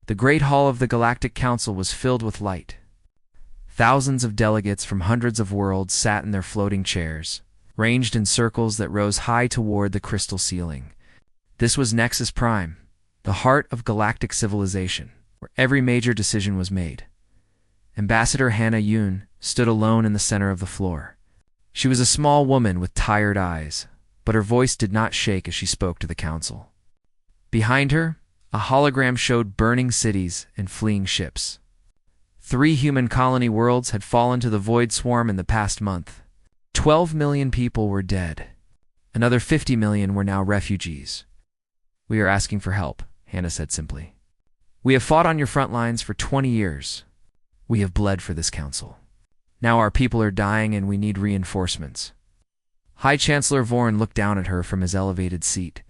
The great hall of the Galactic Council was filled with light. Thousands of delegates from hundreds of worlds sat in their floating chairs, ranged in circles that rose high toward the crystal ceiling. This was Nexus Prime, the heart of galactic civilization, where every major decision was made. Ambassador Hannah Yoon stood alone in the center of the floor. She was a small woman with tired eyes, but her voice did not shake as she spoke to the council. Behind her, a hologram showed burning cities and fleeing ships. 3 human colony worlds had fallen to the Void Swarm in the past month. 12 million people were dead. Another 50 million were now refugees. "We are asking for help," Hannah said simply. "We have fought on your front lines for 20 years. We have bled for this council. Now our people are dying and we need reinforcements." High Chancellor Vorn looked down at her from his elevated seat.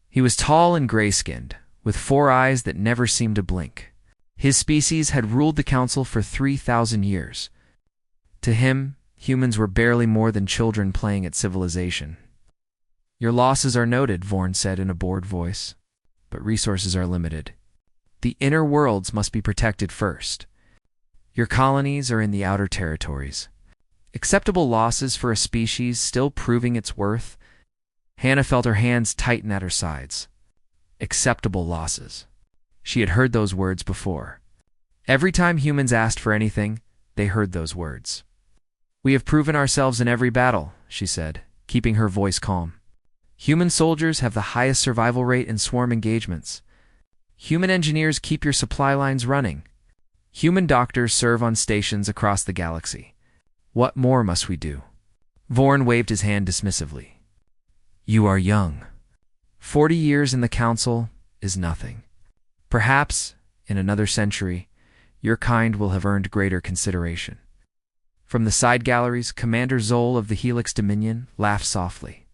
He was tall and gray-skinned, with 4 eyes that never seemed to blink. His species had ruled the council for 3,000 years. To him, humans were barely more than children playing at civilization. "Your losses are noted," Vorn said in a bored voice, "but resources are limited. The inner worlds must be protected first. Your colonies are in the outer territories. Acceptable losses for a species still proving its worth." Hannah felt her hands tighten at her sides. Acceptable losses. She had heard those words before. Every time humans asked for anything, they heard those words. "We have proven ourselves in every battle," she said, keeping her voice calm. "Human soldiers have the highest survival rate in swarm engagements. Human engineers keep your supply lines running. Human doctors serve on stations across the galaxy. What more must we do?" Vorn waved his hand dismissively. "You are young. 40 years in the council is nothing. Perhaps, in another century, your kind will have earned greater consideration." From the side galleries, Commander Zol of the Helix Dominion laughed softly.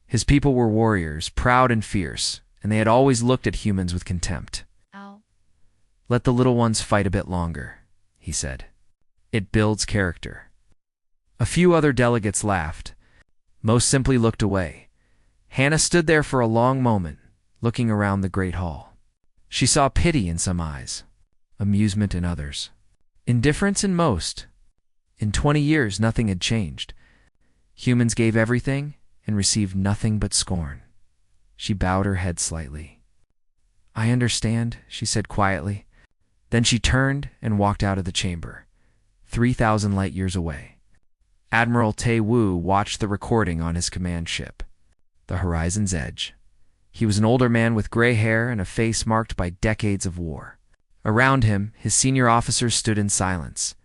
His people were warriors, proud and fierce, and they had always looked at humans with contempt. Ow. "Let the little ones fight a bit longer," he said. "It builds character." A few other delegates laughed. Most simply looked away. Hannah stood there for a long moment, looking around the great hall. She saw pity in some eyes, amusement in others, indifference in most. In 20 years, nothing had changed. Humans gave everything and received nothing but scorn. She bowed her head slightly. "I understand," she said quietly. Then she turned and walked out of the chamber, 3,000 light years away. Admiral Tae Woo watched the recording on his command ship, the Horizon's Edge. He was an older man with gray hair and a face marked by decades of war. Around him, his senior officers stood in silence.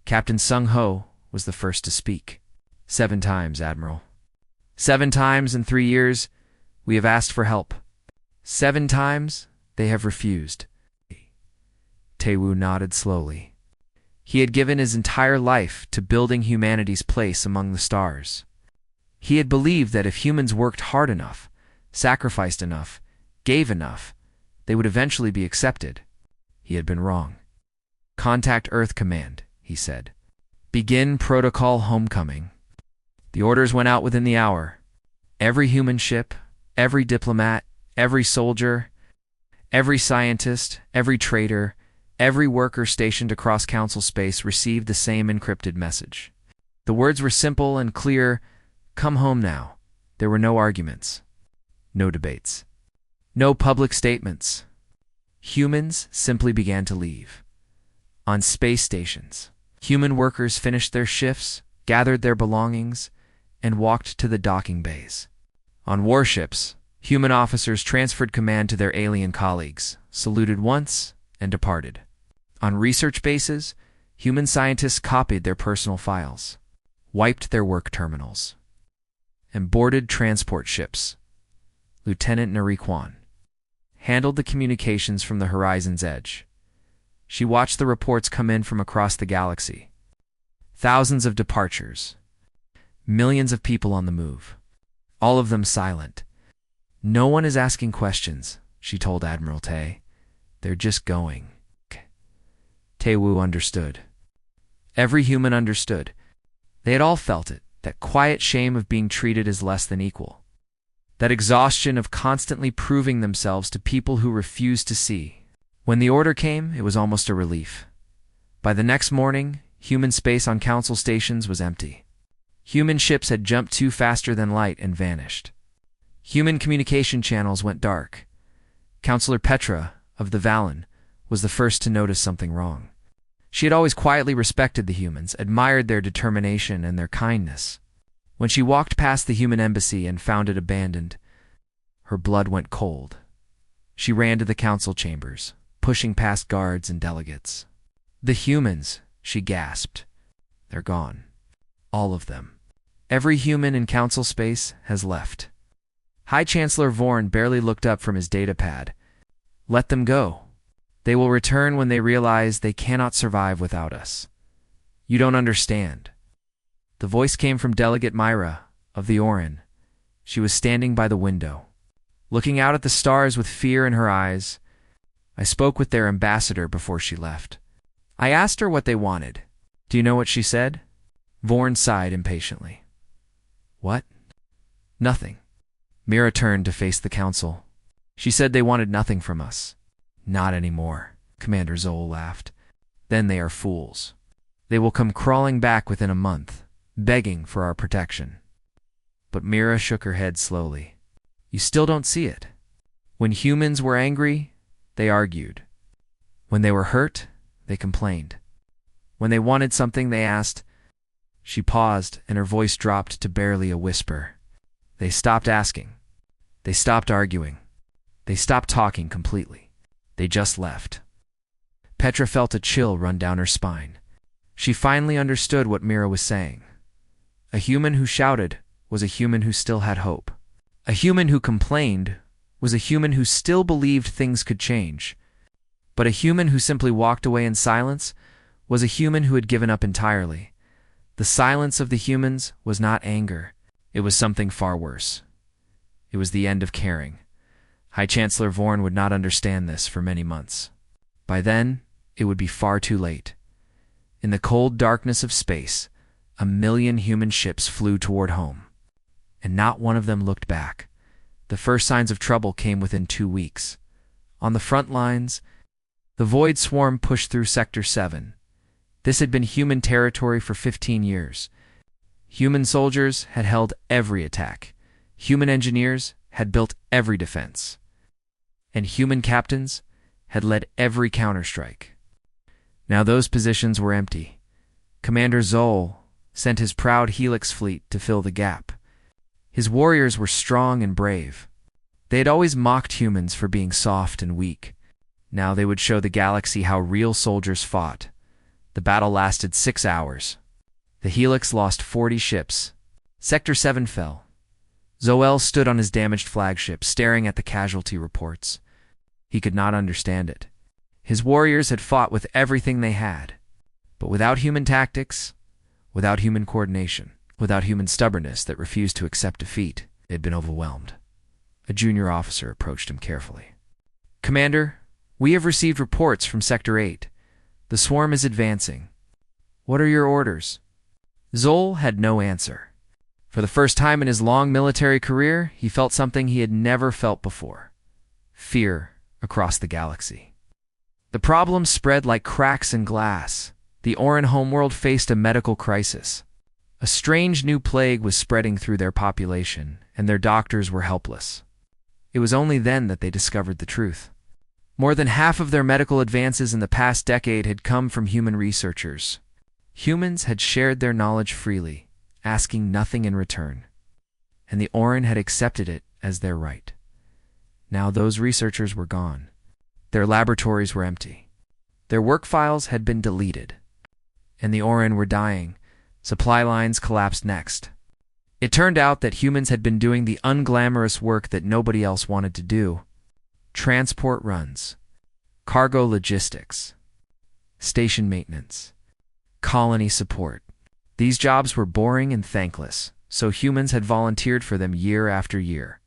Captain Sung Ho was the first to speak. 7 times, Admiral. 7 times in 3 years, we have asked for help. 7 times, they have refused." Tae-woo nodded slowly. He had given his entire life to building humanity's place among the stars. He had believed that if humans worked hard enough, sacrificed enough, gave enough, they would eventually be accepted. He had been wrong. "Contact Earth Command," he said. "Begin Protocol Homecoming." The orders went out within the hour. Every human ship, every diplomat, every soldier, every scientist, every trader, every worker stationed across Council space received the same encrypted message. The words were simple and clear: "Come home now." There were no arguments, no debates, no public statements. Humans simply began to leave. On space stations, human workers finished their shifts, gathered their belongings, and walked to the docking bays. On warships, human officers transferred command to their alien colleagues, saluted once, and departed. On research bases, human scientists copied their personal files, wiped their work terminals, and boarded transport ships. Lieutenant Nari Kwan handled the communications from the Horizon's Edge. She watched the reports come in from across the galaxy. Thousands of departures. Millions of people on the move. All of them silent. "No one is asking questions," she told Admiral Tae. "They're just going." Tae-woo understood. Every human understood. They had all felt it, that quiet shame of being treated as less than equal. That exhaustion of constantly proving themselves to people who refused to see. When the order came, it was almost a relief. By the next morning, human space on Council stations was empty. Human ships had jumped too faster than light and vanished. Human communication channels went dark. Counselor Petra, of the Valen, was the first to notice something wrong. She had always quietly respected the humans, admired their determination and their kindness. When she walked past the human embassy and found it abandoned, her blood went cold. She ran to the council chambers, pushing past guards and delegates. "The humans," she gasped. "They're gone. All of them. Every human in council space has left." High Chancellor Vorn barely looked up from his datapad. "Let them go. They will return when they realize they cannot survive without us. You don't understand." The voice came from Delegate Myra, of the Orin. She was standing by the window, looking out at the stars with fear in her eyes. "I spoke with their ambassador before she left. I asked her what they wanted. Do you know what she said?" Vorn sighed impatiently. "What?" "Nothing." Mira turned to face the council. "She said they wanted nothing from us." "Not anymore," Commander Zoll laughed. "Then they are fools. They will come crawling back within a month, begging for our protection." But Mira shook her head slowly. "You still don't see it. When humans were angry, they argued. When they were hurt, they complained. When they wanted something, they asked." She paused, and her voice dropped to barely a whisper. "They stopped asking. They stopped arguing. They stopped talking completely. They just left." Petra felt a chill run down her spine. She finally understood what Mira was saying. A human who shouted was a human who still had hope. A human who complained was a human who still believed things could change. But a human who simply walked away in silence was a human who had given up entirely. The silence of the humans was not anger. It was something far worse. It was the end of caring. High Chancellor Vorn would not understand this for many months. By then, it would be far too late. In the cold darkness of space, 1,000,000 human ships flew toward home. And not one of them looked back. The first signs of trouble came within 2 weeks. On the front lines, the Void Swarm pushed through Sector 7. This had been human territory for 15 years. Human soldiers had held every attack. Human engineers had built every defense. And human captains had led every counterstrike. Now those positions were empty. Commander Zoll sent his proud Helix fleet to fill the gap. His warriors were strong and brave. They had always mocked humans for being soft and weak. Now they would show the galaxy how real soldiers fought. The battle lasted 6 hours. The Helix lost 40 ships. Sector 7 fell. Zoel stood on his damaged flagship, staring at the casualty reports. He could not understand it. His warriors had fought with everything they had. But without human tactics, without human coordination, without human stubbornness that refused to accept defeat, they had been overwhelmed. A junior officer approached him carefully. "Commander, we have received reports from Sector 8. The swarm is advancing. What are your orders?" Zoll had no answer. For the first time in his long military career, he felt something he had never felt before: fear across the galaxy. The problem spread like cracks in glass. The Orin homeworld faced a medical crisis. A strange new plague was spreading through their population, and their doctors were helpless. It was only then that they discovered the truth. More than half of their medical advances in the past decade had come from human researchers. Humans had shared their knowledge freely, asking nothing in return. And the Orin had accepted it as their right. Now those researchers were gone. Their laboratories were empty. Their work files had been deleted. And the Orin were dying. Supply lines collapsed next. It turned out that humans had been doing the unglamorous work that nobody else wanted to do: transport runs, cargo logistics, station maintenance, colony support. These jobs were boring and thankless, so humans had volunteered for them year after year.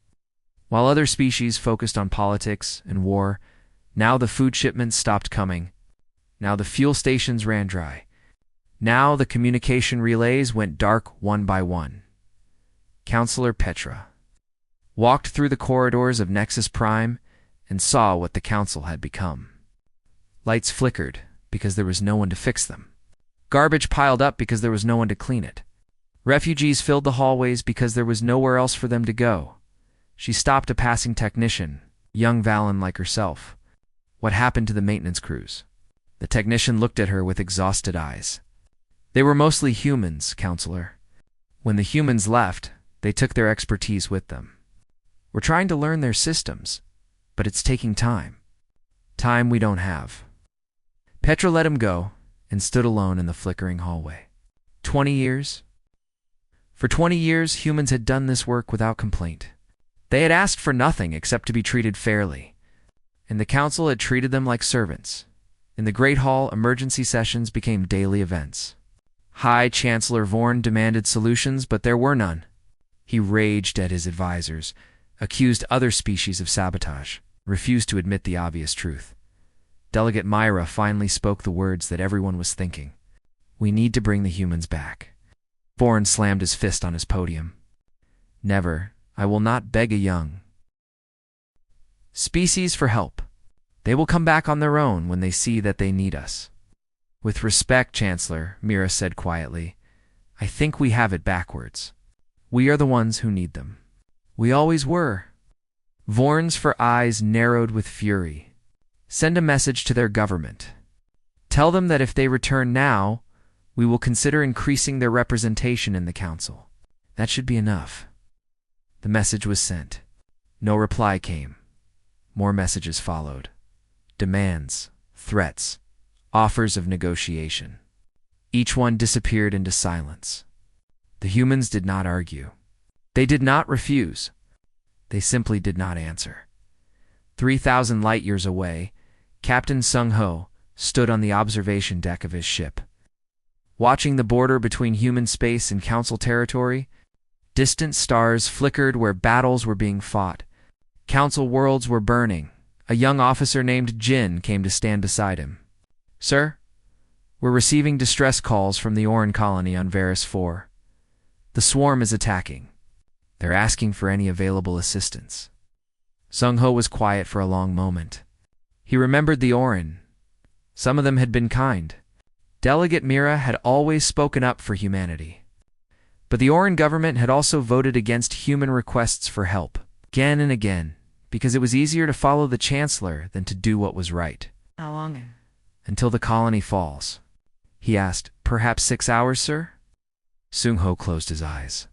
While other species focused on politics and war, now the food shipments stopped coming. Now the fuel stations ran dry. Now the communication relays went dark one by one. Counselor Petra walked through the corridors of Nexus Prime and saw what the Council had become. Lights flickered because there was no one to fix them. Garbage piled up because there was no one to clean it. Refugees filled the hallways because there was nowhere else for them to go. She stopped a passing technician, young Valen like herself. What happened to the maintenance crews? The technician looked at her with exhausted eyes. They were mostly humans, counselor. When the humans left, they took their expertise with them. We're trying to learn their systems, but it's taking time. Time we don't have. Petra let him go and stood alone in the flickering hallway. 20 years? For 20 years, humans had done this work without complaint. They had asked for nothing except to be treated fairly, and the council had treated them like servants. In the Great Hall, emergency sessions became daily events. High Chancellor Vorn demanded solutions, but there were none. He raged at his advisors, accused other species of sabotage, refused to admit the obvious truth. Delegate Myra finally spoke the words that everyone was thinking. We need to bring the humans back. Vorn slammed his fist on his podium. Never. I will not beg a young species for help. They will come back on their own when they see that they need us. With respect, Chancellor, Mira said quietly, I think we have it backwards. We are the ones who need them. We always were. Vorn's eyes narrowed with fury. Send a message to their government. Tell them that if they return now, we will consider increasing their representation in the council. That should be enough. The message was sent. No reply came. More messages followed. Demands, threats, offers of negotiation. Each one disappeared into silence. The humans did not argue. They did not refuse. They simply did not answer. 3,000 light-years away, Captain Sung-ho stood on the observation deck of his ship. Watching the border between human space and council territory, distant stars flickered where battles were being fought. Council worlds were burning. A young officer named Jin came to stand beside him. Sir, we're receiving distress calls from the Oran colony on Varus 4. The swarm is attacking. They're asking for any available assistance. Sung-ho was quiet for a long moment. He remembered the Oran. Some of them had been kind. Delegate Mira had always spoken up for humanity. But the Oran government had also voted against human requests for help, again and again, because it was easier to follow the Chancellor than to do what was right. How long? Until the colony falls. He asked, Perhaps 6 hours, sir? Sung-ho closed his eyes.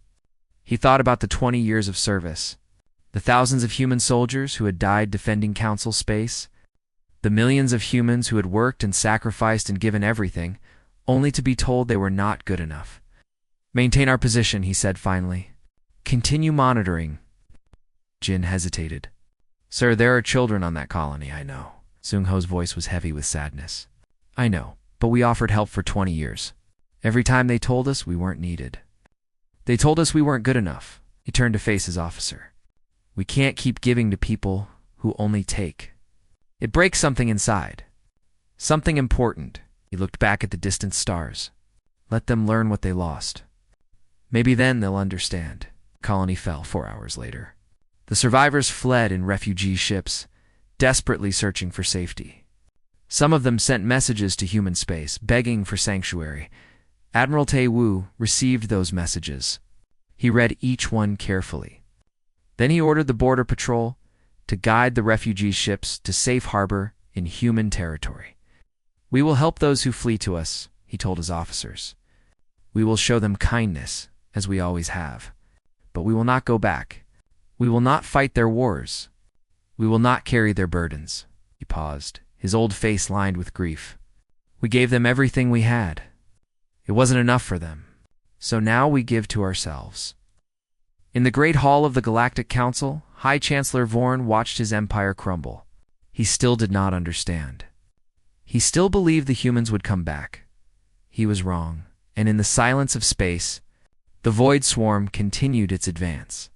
He thought about the 20 years of service, the thousands of human soldiers who had died defending council space, the millions of humans who had worked and sacrificed and given everything, only to be told they were not good enough. Maintain our position, he said finally. Continue monitoring. Jin hesitated. Sir, there are children on that colony, I know. Sung-ho's voice was heavy with sadness. I know, but we offered help for 20 years. Every time they told us we weren't needed. They told us we weren't good enough. He turned to face his officer. We can't keep giving to people who only take. It breaks something inside. Something important. He looked back at the distant stars. Let them learn what they lost. Maybe then they'll understand. The colony fell 4 hours later. The survivors fled in refugee ships, desperately searching for safety. Some of them sent messages to human space, begging for sanctuary. Admiral Tae-woo received those messages. He read each one carefully. Then he ordered the border patrol to guide the refugee ships to safe harbor in human territory. We will help those who flee to us, he told his officers. We will show them kindness, as we always have. But we will not go back. We will not fight their wars. We will not carry their burdens. He paused, his old face lined with grief. We gave them everything we had. It wasn't enough for them. So now we give to ourselves. In the Great Hall of the Galactic Council, High Chancellor Vorn watched his empire crumble. He still did not understand. He still believed the humans would come back. He was wrong, and in the silence of space, the Void Swarm continued its advance.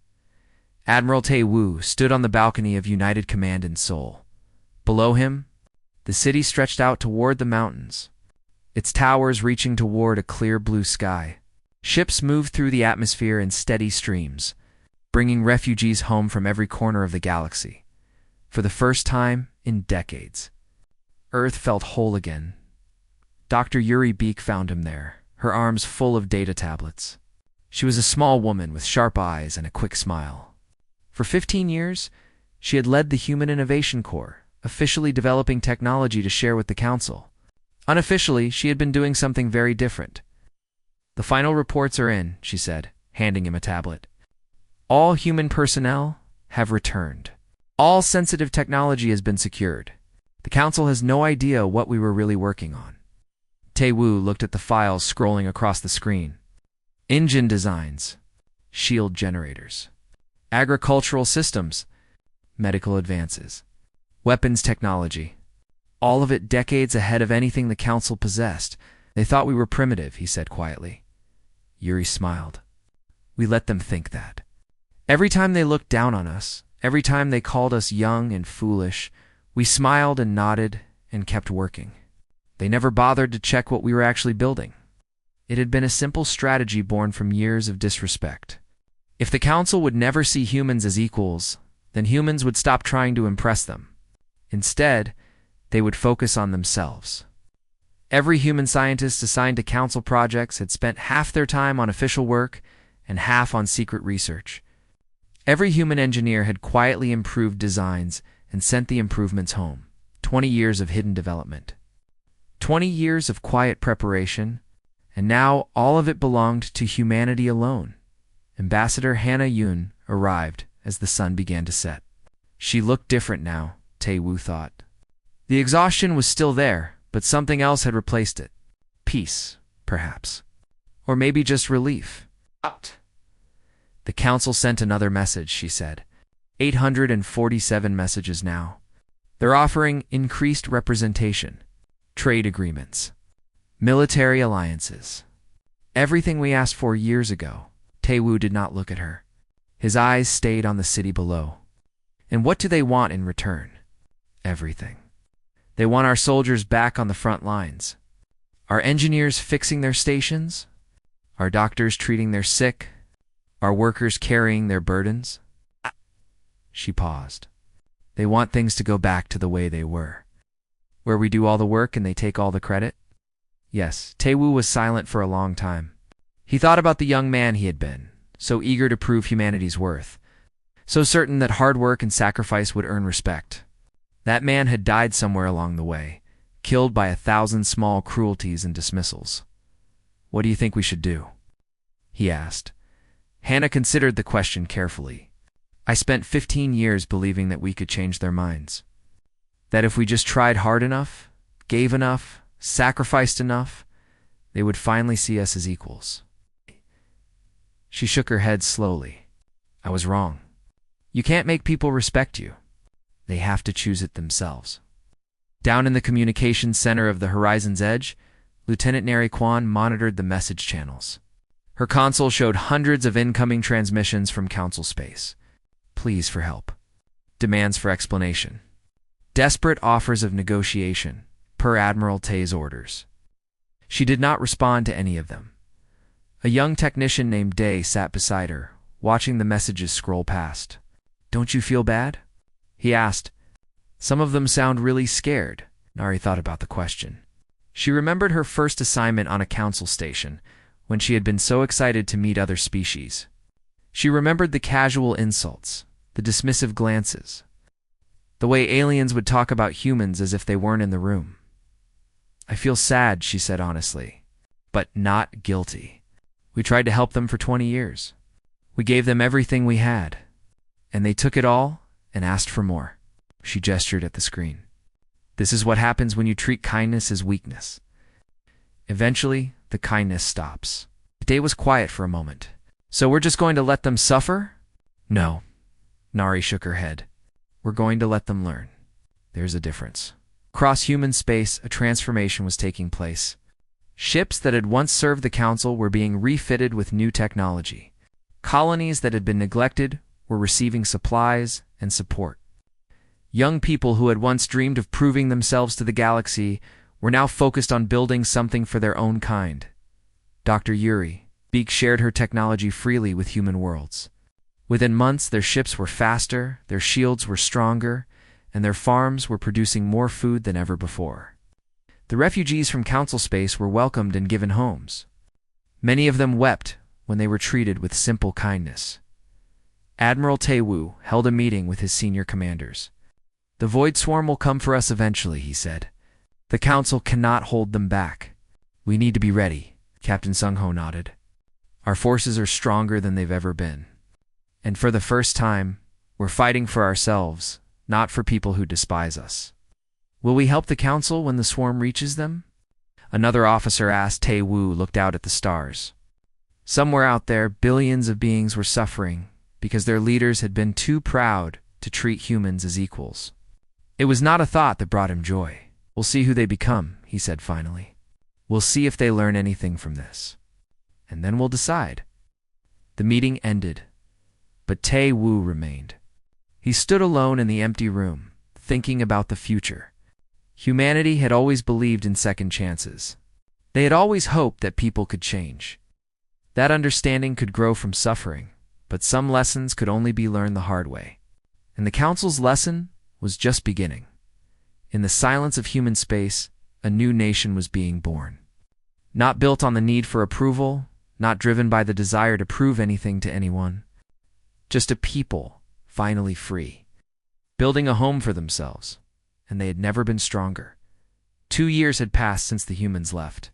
Admiral Tae-woo stood on the balcony of United Command in Seoul. Below him, the city stretched out toward the mountains, its towers reaching toward a clear blue sky. Ships moved through the atmosphere in steady streams, bringing refugees home from every corner of the galaxy. For the first time in decades, Earth felt whole again. Dr. Yuri Beek found him there, her arms full of data tablets. She was a small woman with sharp eyes and a quick smile. For 15 years, she had led the Human Innovation Corps, officially developing technology to share with the Council. Unofficially, she had been doing something very different. "The final reports are in," she said, handing him a tablet. "All human personnel have returned. All sensitive technology has been secured. The Council has no idea what we were really working on." Tae-woo looked at the files scrolling across the screen. Engine designs, shield generators, agricultural systems, medical advances, weapons technology. All of it decades ahead of anything the Council possessed. "They thought we were primitive," he said quietly. Yuri smiled. "We let them think that. Every time they looked down on us, every time they called us young and foolish, we smiled and nodded and kept working. They never bothered to check what we were actually building. It had been a simple strategy born from years of disrespect. If the Council would never see humans as equals, then humans would stop trying to impress them. Instead, they would focus on themselves. Every human scientist assigned to Council projects had spent half their time on official work and half on secret research. Every human engineer had quietly improved designs and sent the improvements home. 20 years of hidden development. 20 years of quiet preparation, and now all of it belonged to humanity alone. Ambassador Hannah Yoon arrived as the sun began to set. She looked different now, Tae-woo thought. The exhaustion was still there, but something else had replaced it. Peace, perhaps. Or maybe just relief. "The Council sent another message," she said. 847 messages now. They're offering increased representation, trade agreements, military alliances. Everything we asked for years ago. Tae-woo did not look at her. His eyes stayed on the city below. And what do they want in return? Everything. They want our soldiers back on the front lines. Our engineers fixing their stations? Our doctors treating their sick? Our workers carrying their burdens? She paused. They want things to go back to the way they were. Where we do all the work and they take all the credit? Yes, Tae-woo was silent for a long time. He thought about the young man he had been, so eager to prove humanity's worth, so certain that hard work and sacrifice would earn respect. That man had died somewhere along the way, killed by 1,000 small cruelties and dismissals. "What do you think we should do?" he asked. Hannah considered the question carefully. "I spent 15 years believing that we could change their minds. That if we just tried hard enough, gave enough, sacrificed enough, they would finally see us as equals." She shook her head slowly. "I was wrong. You can't make people respect you. They have to choose it themselves." Down in the communications center of the Horizon's Edge, Lieutenant Neri Kwan monitored the message channels. Her console showed hundreds of incoming transmissions from Council space. Pleas for help. Demands for explanation. Desperate offers of negotiation, per Admiral Tae's orders. She did not respond to any of them. A young technician named Dae sat beside her, watching the messages scroll past. "Don't you feel bad?" he asked. "Some of them sound really scared." Nari thought about the question. She remembered her first assignment on a Council station, when she had been so excited to meet other species. She remembered the casual insults, the dismissive glances, the way aliens would talk about humans as if they weren't in the room. "I feel sad," she said honestly, "but not guilty. We tried to help them for 20 years. We gave them everything we had, and they took it all and asked for more." She gestured at the screen. "This is what happens when you treat kindness as weakness. Eventually, the kindness stops." Dae was quiet for a moment. "So we're just going to let them suffer?" "No." Nari shook her head. "We're going to let them learn. There's a difference." Across human space, a transformation was taking place. Ships that had once served the Council were being refitted with new technology. Colonies that had been neglected were receiving supplies and support. Young people who had once dreamed of proving themselves to the galaxy were now focused on building something for their own kind. Dr. Yuri Beek shared her technology freely with human worlds. Within months, their ships were faster, their shields were stronger, and their farms were producing more food than ever before. The refugees from Council Space were welcomed and given homes. Many of them wept when they were treated with simple kindness. Admiral Tae-woo held a meeting with his senior commanders. "The Void Swarm will come for us eventually," he said. "The Council cannot hold them back. We need to be ready." Captain Sung-ho nodded. "Our forces are stronger than they've ever been. And for the first time, we're fighting for ourselves, not for people who despise us." "Will we help the Council when the swarm reaches them?" another officer asked. Tae-woo looked out at the stars. Somewhere out there, billions of beings were suffering because their leaders had been too proud to treat humans as equals. It was not a thought that brought him joy. "We'll see who they become," he said finally. "We'll see if they learn anything from this. And then we'll decide." The meeting ended, but Tae-woo remained. He stood alone in the empty room, thinking about the future. Humanity had always believed in second chances. They had always hoped that people could change. That understanding could grow from suffering, but some lessons could only be learned the hard way. And the Council's lesson was just beginning. In the silence of human space, a new nation was being born. Not built on the need for approval, not driven by the desire to prove anything to anyone. Just a people, finally free. Building a home for themselves, and they had never been stronger. 2 years had passed since the humans left.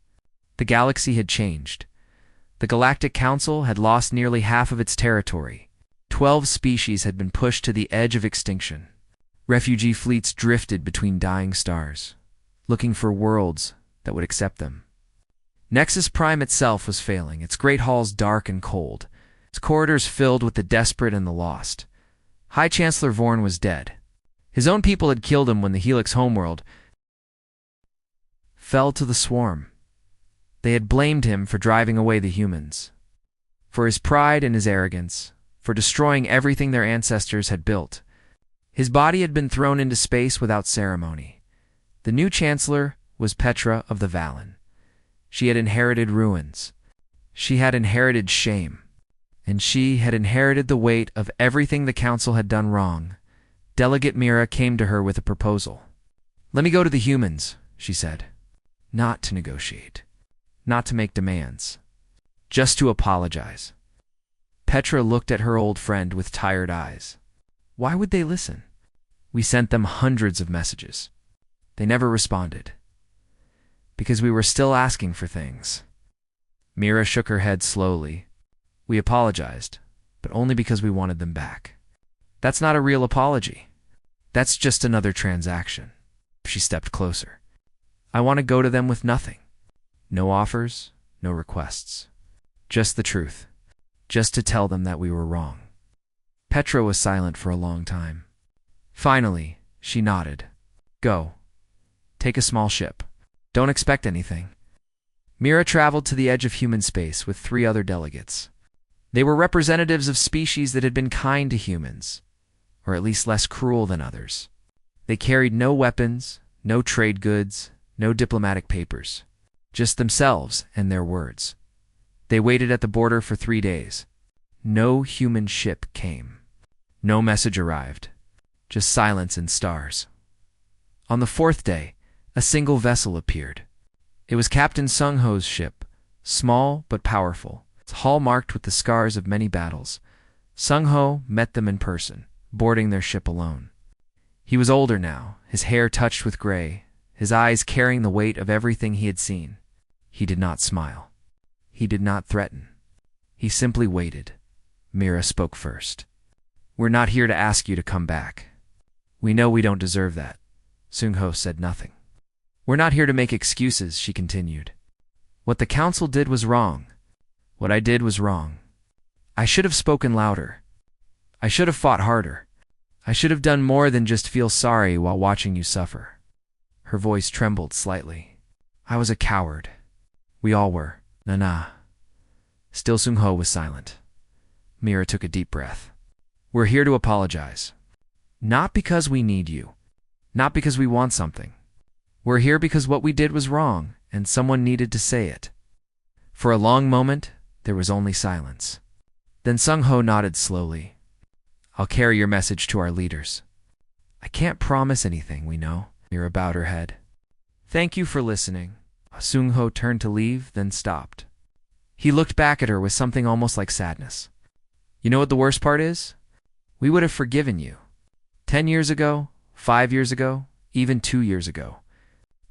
The galaxy had changed. The Galactic Council had lost nearly half of its territory. 12 species had been pushed to the edge of extinction. Refugee fleets drifted between dying stars, looking for worlds that would accept them. Nexus Prime itself was failing, its great halls dark and cold, its corridors filled with the desperate and the lost. High Chancellor Vorn was dead. His own people had killed him when the Helix homeworld fell to the swarm. They had blamed him for driving away the humans, for his pride and his arrogance, for destroying everything their ancestors had built. His body had been thrown into space without ceremony. The new Chancellor was Petra of the Valen. She had inherited ruins. She had inherited shame. And she had inherited the weight of everything the Council had done wrong. Delegate Mira came to her with a proposal. "Let me go to the humans," she said. "Not to negotiate. Not to make demands. Just to apologize." Petra looked at her old friend with tired eyes. Why would they listen? We sent them hundreds of messages. They never responded. Because we were still asking for things. Mira shook her head slowly. "We apologized, but only because we wanted them back. That's not a real apology. That's just another transaction." She stepped closer. "I want to go to them with nothing. No offers, no requests. Just the truth. Just to tell them that we were wrong." Petra was silent for a long time. Finally, she nodded. "Go. Take a small ship. Don't expect anything." Mira traveled to the edge of human space with 3 other delegates. They were representatives of species that had been kind to humans, or at least less cruel than others. They carried no weapons, no trade goods, no diplomatic papers. Just themselves and their words. They waited at the border for 3 days. No human ship came. No message arrived. Just silence and stars. On the 4th day, a single vessel appeared. It was Captain Sung-ho's ship, small but powerful, its hull marked with the scars of many battles. Sung-ho met them in person, boarding their ship alone. He was older now, his hair touched with gray, his eyes carrying the weight of everything he had seen. He did not smile. He did not threaten. He simply waited. Mira spoke first. "We're not here to ask you to come back. We know we don't deserve that." Sung-ho said nothing. "We're not here to make excuses," she continued. "What the Council did was wrong. What I did was wrong. I should have spoken louder. I should have fought harder. I should have done more than just feel sorry while watching you suffer." Her voice trembled slightly. "I was a coward. We all were. Nah. Still Sung-ho was silent. Mira took a deep breath. "We're here to apologize. Not because we need you. Not because we want something. We're here because what we did was wrong, and someone needed to say it." For a long moment, there was only silence. Then Sung-ho nodded slowly. "I'll carry your message to our leaders. I can't promise anything, we know. Mira bowed her head. Thank you for listening. Sung-ho turned to leave, then stopped. He looked back at her with something almost like sadness. You know what the worst part is? We would have forgiven you. 10 years ago, 5 years ago, even 2 years ago.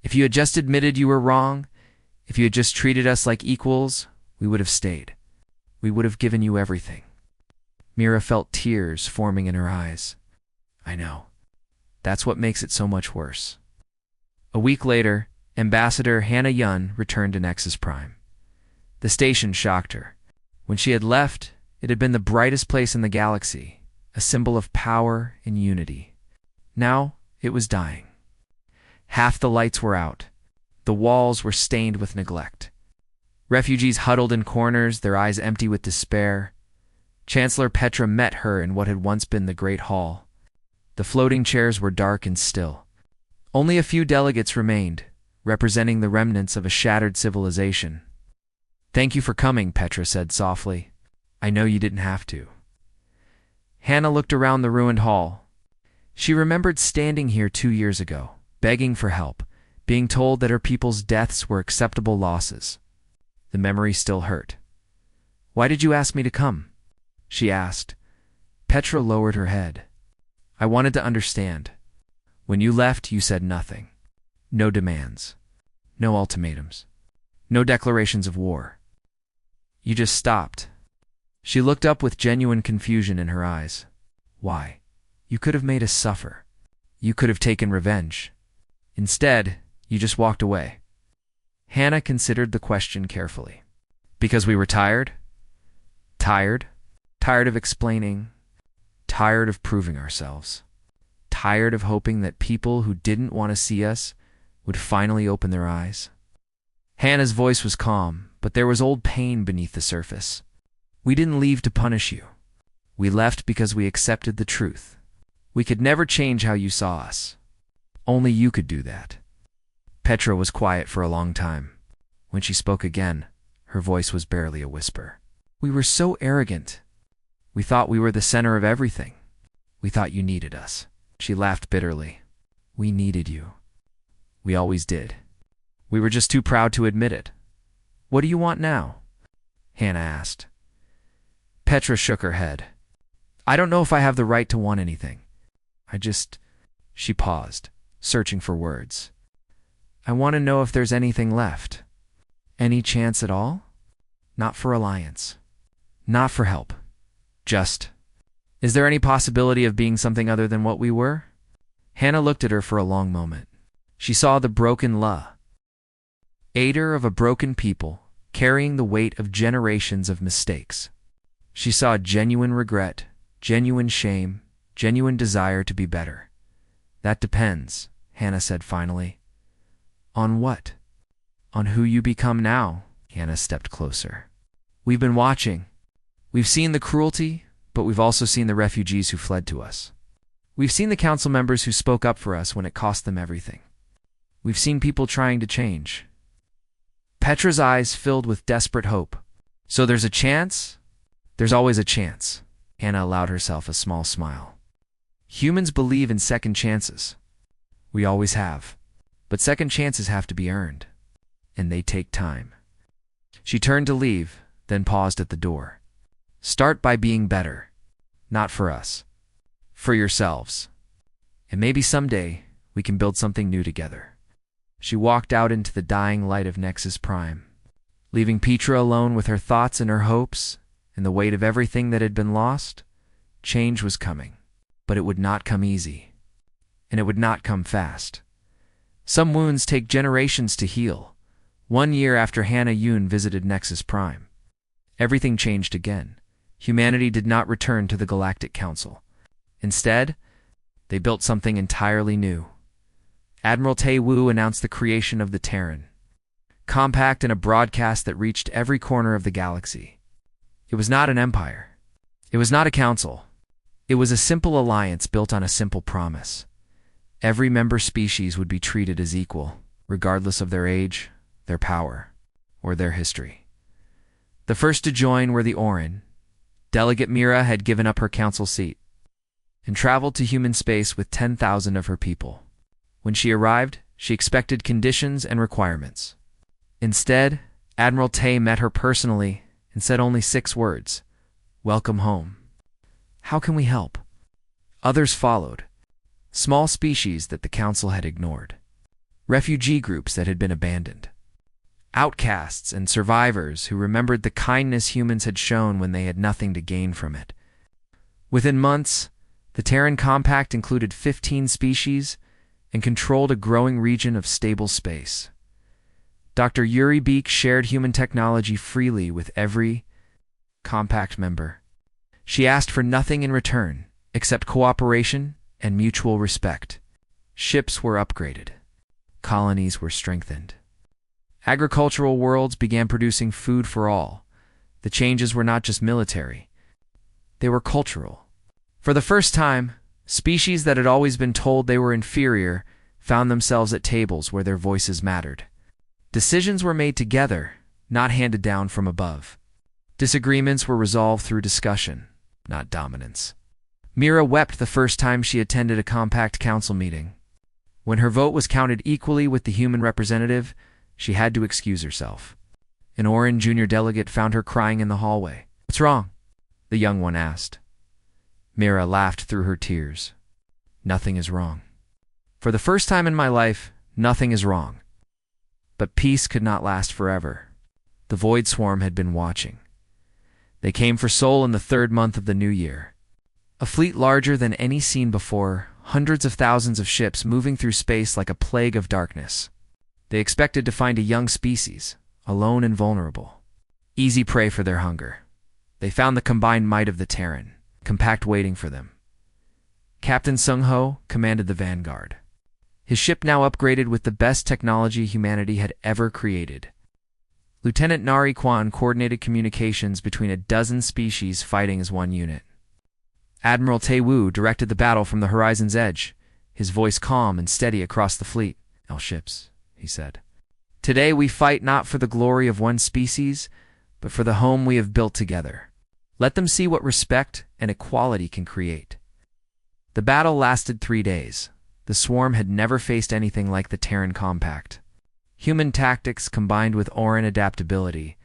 If you had just admitted you were wrong, if you had just treated us like equals, we would have stayed. We would have given you everything. Mira felt tears forming in her eyes. I know. That's what makes it so much worse. A week later, Ambassador Hannah Yun returned to Nexus Prime. The station shocked her. When she had left, it had been the brightest place in the galaxy, a symbol of power and unity. Now, it was dying. Half the lights were out. The walls were stained with neglect. Refugees huddled in corners, their eyes empty with despair. Chancellor Petra met her in what had once been the Great Hall. The floating chairs were dark and still. Only a few delegates remained, representing the remnants of a shattered civilization. Thank you for coming, Petra said softly. I know you didn't have to. Hannah looked around the ruined hall. She remembered standing here 2 years ago, begging for help, being told that her people's deaths were acceptable losses. The memory still hurt. Why did you ask me to come? She asked. Petra lowered her head. I wanted to understand. When you left, you said nothing. No demands. No ultimatums. No declarations of war. You just stopped. She looked up with genuine confusion in her eyes. Why? You could have made us suffer. You could have taken revenge. Instead, you just walked away. Hannah considered the question carefully. Because we were tired? Tired? Tired of explaining. Tired of proving ourselves. Tired of hoping that people who didn't want to see us would finally open their eyes. Hannah's voice was calm, but there was old pain beneath the surface. We didn't leave to punish you. We left because we accepted the truth. We could never change how you saw us. Only you could do that. Petra was quiet for a long time. When she spoke again, her voice was barely a whisper. We were so arrogant. We thought we were the center of everything. We thought you needed us. She laughed bitterly. We needed you. We always did. We were just too proud to admit it. What do you want now? Hannah asked. Petra shook her head. I don't know if I have the right to want anything. She paused, searching for words. I want to know if there's anything left. Any chance at all? Not for alliance. Not for help. Just, is there any possibility of being something other than what we were? Hannah looked at her for a long moment. She saw the broken La, aider of a broken people, carrying the weight of generations of mistakes. She saw genuine regret, genuine shame, genuine desire to be better. That depends, Hannah said finally. On what? On who you become now. Hannah stepped closer. We've been watching. We've seen the cruelty, but we've also seen the refugees who fled to us. We've seen the council members who spoke up for us when it cost them everything. We've seen people trying to change. Petra's eyes filled with desperate hope. So there's a chance? There's always a chance. Hannah allowed herself a small smile. Humans believe in second chances. We always have. But second chances have to be earned. And they take time. She turned to leave, then paused at the door. Start by being better. Not for us. For yourselves. And maybe someday we can build something new together. She walked out into the dying light of Nexus Prime, leaving Petra alone with her thoughts and her hopes and the weight of everything that had been lost. Change was coming, but it would not come easy, and it would not come fast. Some wounds take generations to heal. 1 year after Hannah Yun visited Nexus Prime, everything changed again. Humanity did not return to the Galactic Council. Instead, they built something entirely new. Admiral Tae Woo announced the creation of the Terran, compact in a broadcast that reached every corner of the galaxy. It was not an empire. It was not a council. It was a simple alliance built on a simple promise. Every member species would be treated as equal, regardless of their age, their power, or their history. The first to join were the Orin. Delegate Mira had given up her council seat. and traveled to human space with 10,000 of her people. When she arrived, she expected conditions and requirements. Instead, Admiral Tay met her personally and said only 6 words: "Welcome home." "How can we help?" Others followed. Small species that the Council had ignored. Refugee groups that had been abandoned. Outcasts and survivors who remembered the kindness humans had shown when they had nothing to gain from it. Within months, the Terran Compact included 15 species and controlled a growing region of stable space. Dr. Yuri Beek shared human technology freely with every Compact member. She asked for nothing in return except cooperation and mutual respect. Ships were upgraded. Colonies were strengthened. Agricultural worlds began producing food for all. The changes were not just military. They were cultural. For the first time, species that had always been told they were inferior found themselves at tables where their voices mattered. Decisions were made together, not handed down from above. Disagreements were resolved through discussion, not dominance. Mira wept the first time she attended a Compact Council meeting. When her vote was counted equally with the human representative, she had to excuse herself. An Orin junior delegate found her crying in the hallway. "What's wrong?" the young one asked. Mira laughed through her tears. "Nothing is wrong. For the first time in my life, nothing is wrong." But peace could not last forever. The Void Swarm had been watching. They came for Sol in the 3rd month of the new year. A fleet larger than any seen before, hundreds of thousands of ships moving through space like a plague of darkness. They expected to find a young species, alone and vulnerable. Easy prey for their hunger. They found the combined might of the Terran, Compact waiting for them. Captain Sung Ho commanded the vanguard. His ship now upgraded with the best technology humanity had ever created. Lieutenant Nari Kwan coordinated communications between a dozen species fighting as one unit. Admiral Tae Woo directed the battle from the horizon's edge, his voice calm and steady across the fleet. "All ships," he said. "Today we fight not for the glory of one species, but for the home we have built together. Let them see what respect and equality can create." The battle lasted 3 days. The swarm had never faced anything like the Terran Compact. Human tactics combined with Orin adaptability.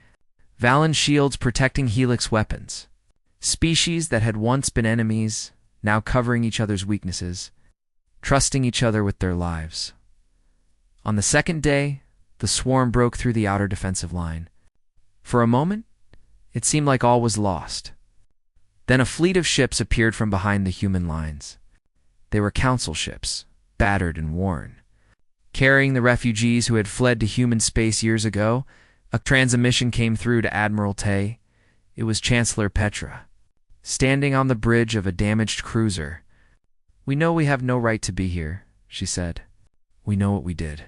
Valen shields protecting Helix weapons. Species that had once been enemies, now covering each other's weaknesses, trusting each other with their lives. On the 2nd day, the swarm broke through the outer defensive line. For a moment, it seemed like all was lost. Then a fleet of ships appeared from behind the human lines. They were council ships, battered and worn. Carrying the refugees who had fled to human space years ago, a transmission came through to Admiral Tay. It was Chancellor Petra, standing on the bridge of a damaged cruiser. "We know we have no right to be here," she said. "We know what we did.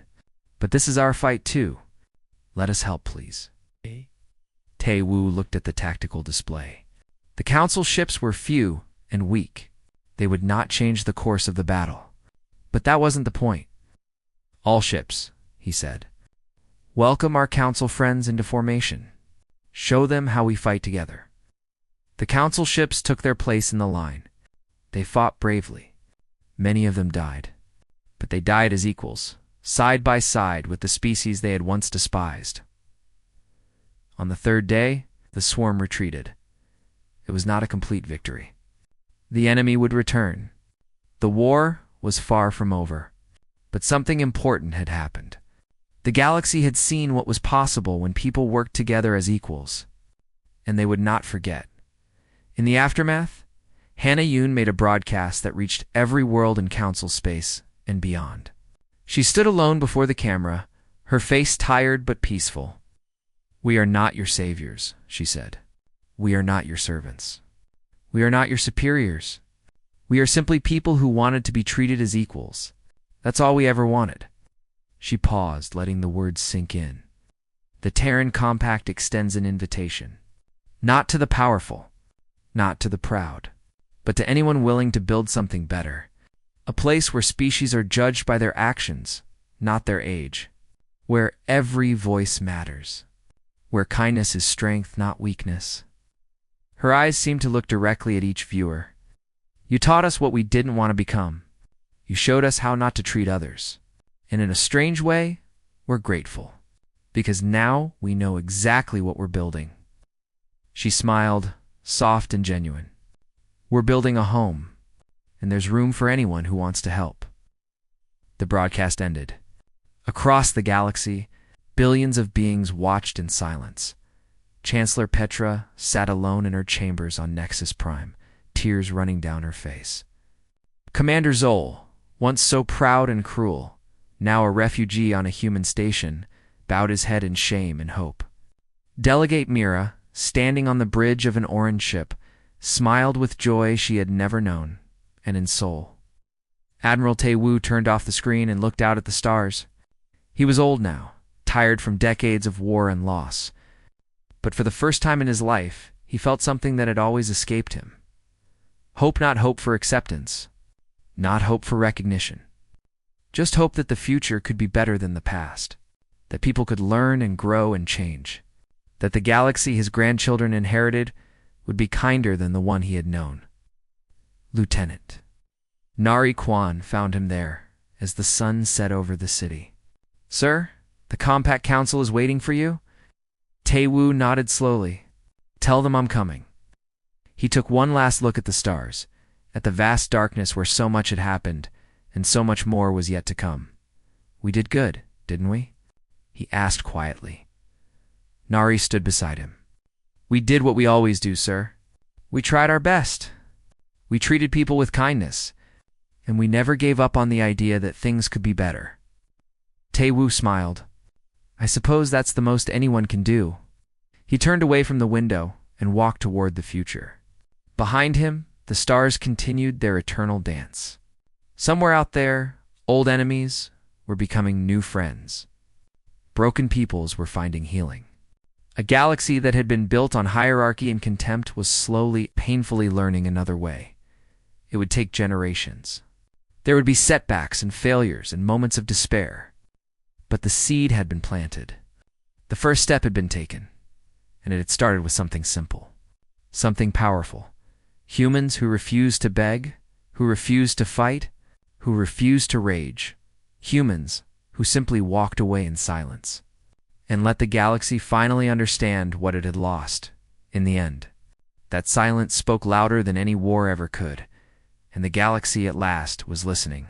But this is our fight too. Let us help, please." Tae Woo looked at the tactical display. The council ships were few and weak. They would not change the course of the battle. But that wasn't the point. "All ships," he said. "Welcome our council friends into formation. Show them how we fight together." The council ships took their place in the line. They fought bravely. Many of them died. But they died as equals, side by side with the species they had once despised. On the 3rd day, the swarm retreated. It was not a complete victory. The enemy would return. The war was far from over. But something important had happened. The galaxy had seen what was possible when people worked together as equals. And they would not forget. In the aftermath, Hannah Yoon made a broadcast that reached every world in council space and beyond. She stood alone before the camera, her face tired but peaceful. "We are not your saviors," she said. "We are not your servants. We are not your superiors. We are simply people who wanted to be treated as equals. That's all we ever wanted." She paused, letting the words sink in. The Terran Compact extends an invitation. Not to the powerful, not to the proud, but to anyone willing to build something better. A place where species are judged by their actions, not their age. Where every voice matters. Where kindness is strength, not weakness. Her eyes seemed to look directly at each viewer. You taught us what we didn't want to become. You showed us how not to treat others. And in a strange way, we're grateful. Because now we know exactly what we're building. She smiled, soft and genuine. We're building a home, and there's room for anyone who wants to help. The broadcast ended. Across the galaxy, billions of beings watched in silence. Chancellor Petra sat alone in her chambers on Nexus Prime, tears running down her face. Commander Zoll, once so proud and cruel, now a refugee on a human station, bowed his head in shame and hope. Delegate Mira, standing on the bridge of an orange ship, smiled with joy she had never known, and in soul. Admiral Tae-woo turned off the screen and looked out at the stars. He was old now, tired from decades of war and loss. But for the first time in his life, he felt something that had always escaped him. Hope, not hope for acceptance, not hope for recognition. Just hope that the future could be better than the past, that people could learn and grow and change, that the galaxy his grandchildren inherited would be kinder than the one he had known. Lieutenant. Nari Kwan found him there as the sun set over the city. Sir, the Compact Council is waiting for you? Tae-woo nodded slowly. Tell them I'm coming. He took one last look at the stars, at the vast darkness where so much had happened, and so much more was yet to come. We did good, didn't we? He asked quietly. Nari stood beside him. We did what we always do, sir. We tried our best. We treated people with kindness, and we never gave up on the idea that things could be better. Tae-woo smiled. I suppose that's the most anyone can do. He turned away from the window and walked toward the future. Behind him, the stars continued their eternal dance. Somewhere out there, old enemies were becoming new friends. Broken peoples were finding healing. A galaxy that had been built on hierarchy and contempt was slowly, painfully learning another way. It would take generations. There would be setbacks and failures and moments of despair. But the seed had been planted. The first step had been taken, and it had started with something simple, something powerful. Humans who refused to beg, who refused to fight, who refused to rage. Humans who simply walked away in silence and let the galaxy finally understand what it had lost. In the end, that silence spoke louder than any war ever could, and the galaxy at last was listening.